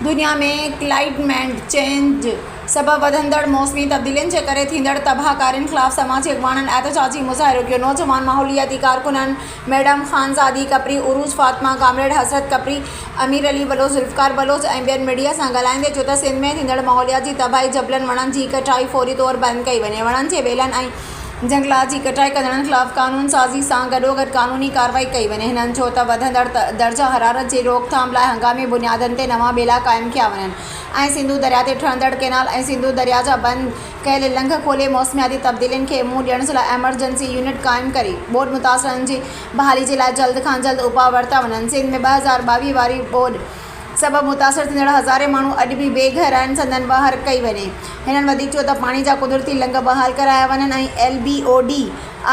दुनिया में climate change सबब वधंदड़ मौसमी तब्दीलियुनि जे करे थींदड़ तबाहकारियुनि ख़िलाफ़ समाजी अॻवाननि एहतजाजी मुज़ाहिरो कयो। नौजवान माहौलियाती कारकुननि मैडम ख़ानज़ादी कपरी, उरूज फातिमा कामरेड, हसरत कपरी, अमीर अली बलोच, ज़ुल्फ़िकार बलोच ऐं ॿियनि मीडिया सां ॻाल्हाईंदे चयो त सिंध में थींदड़ माहौलियाती तबाही जबलनि वणनि जी कटाई फौरी तौर बंदि कई वञे। वणनि जे ॿेलनि ऐं जंगलात जी कटाई कंदड़नि ख़िलाफ़ क़ानून साज़ी सां गॾोगॾु क़ानूनी कार्रवाई कई वञे। हिननि चयो त वधंदड़ दर्जा हरारत जी रोकथाम लाइ हंगामी बुनियादनि ते नवां ॿेला क़ाइमु कया वञनि ऐं सिंधु दरिया ते ठहंदड़ कैनाल ऐं सिंधु दरिया जा बंदि कयल लंघ खोले मौसमियाती तब्दीलियुनि खे मुंहुं ॾियण जे लाइ एमरजेंसी यूनिट क़ाइमु करे ॿोॾि मुतासिरनि जी बहाली जे लाइ जल्द खां जल्द उपाउ वरिता वञनि। सिंध में 2022 वारी ॿोॾि सबबि मुतासिर थींदड़ हज़ारे माण्हू अॼु बि बेघर आहिनि। संदनि ॿाहिरि कई वञे। हिननि वधीक चयो त पाणी जा कुदरती लंघ बहाल कराया वञनि ऐं LBOD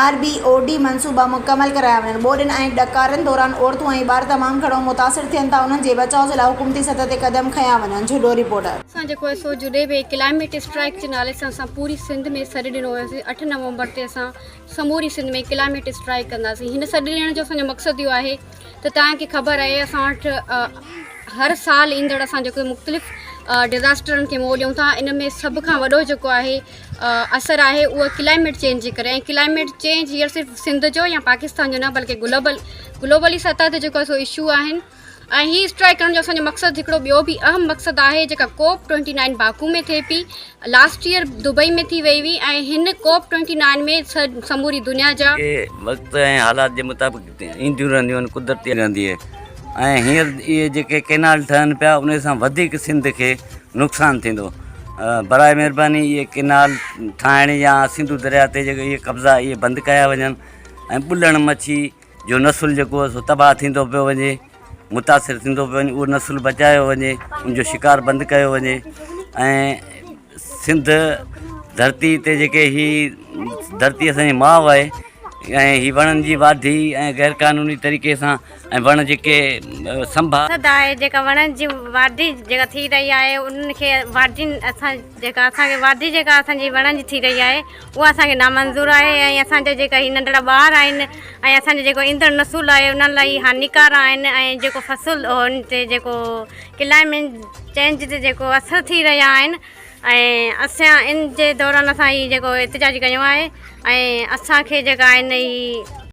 RBOD मनसूबा मुकमल कराया वञनि। ॿोॾियुनि ऐं ॾकारनि दौरान औरतूं ऐं ॿार तमामु घणो मुतासिर थियनि था। उन्हनि जे बचाव जे लाइ हुकूमती सतह ते क़दम खयां वञनि। जुडो रिपोर्टर असां जेको आहे सो जुड़े वे क्लाइमेट स्ट्राइक जे नाले सां असां पूरी सिंध में सॾु ॾिनो हुयोसीं। 8 नवंबर ते असां समूरी सिंध में क्लाइमेट स्ट्राइक कंदासीं। हिन सॾु ॾियण जो असांजो मक़सदु इहो आहे त तव्हांखे ख़बर आहे असां वटि हर साल ईंदड़ असां जेको मुख़्तलिफ़ डिज़ास्टरनि खे मुंहुं ॾियूं था। इन में सभ खां वॾो जेको आहे असरु आहे उहो क्लाइमेट चेंज जे करे। ऐं क्लाइमेट चेंज हींअर सिर्फ़ु सिंध जो या पाकिस्तान जो न बल्कि ग्लोबली सतह ते जेको आहे सो इशू आहिनि। ऐं हीअ स्ट्राइक करण जो असांजो मक़सदु हिकिड़ो ॿियो बि अहम मक़सदु आहे जेका COP29 बाकू में थिए पई, लास्ट ईयर दुबई में थी वई हुई। ऐं हिन COP29 में समूरी दुनिया जा वक़्तु ऐं हालात जे मुताबिक़ ईंदियूं रहंदियूं आहिनि, कुदरती रहंदी आहे। ऐं हींअर इहे जेके कैनाल ठहनि पिया उन सां वधीक सिंध खे नुक़सानु थींदो। बराए महिरबानी इहे कैनाल ठाहिण या सिंधु दरिया ते जेके इहे कब्ज़ा इहे बंदि कया वञनि ऐं ॿुलण मच्छी जो नसुलु जेको आहे सो तबाह थींदो पियो वञे, मुतासिर थींदो पियो वञे, उहो नसुलु बचायो वञे, उनजो शिकार बंदि कयो वञे। ऐं सिंध धरती ते जेके ही धरती असांजी माउ आहे ऐं ही वणनि जी वाढी ऐं गैर क़ानूनी तरीक़े सां ऐं वण जेके संभाल आहे जेका वणनि जी वाढी जेका थी रही आहे उन्हनि खे वाढियुनि असांखे वाढी जेका असांजी वणनि जी थी रही आहे उहा असांखे नामंज़ूर आहे। ऐं असांजा जेका ही नंढड़ा ॿार आहिनि ऐं असांजो जेको ईंदड़ नसुल आहे उन्हनि लाइ हानिकार आहिनि। ऐं जेको फ़सुलु हुन ते जेको क्लाइमेट चेंज ते जेको असरु थी रहिया आहिनि ऐं असां इन जे दौरान असां ही जेको एहतजाज कयो आहे। ऐं असांखे जेका आहिनि ही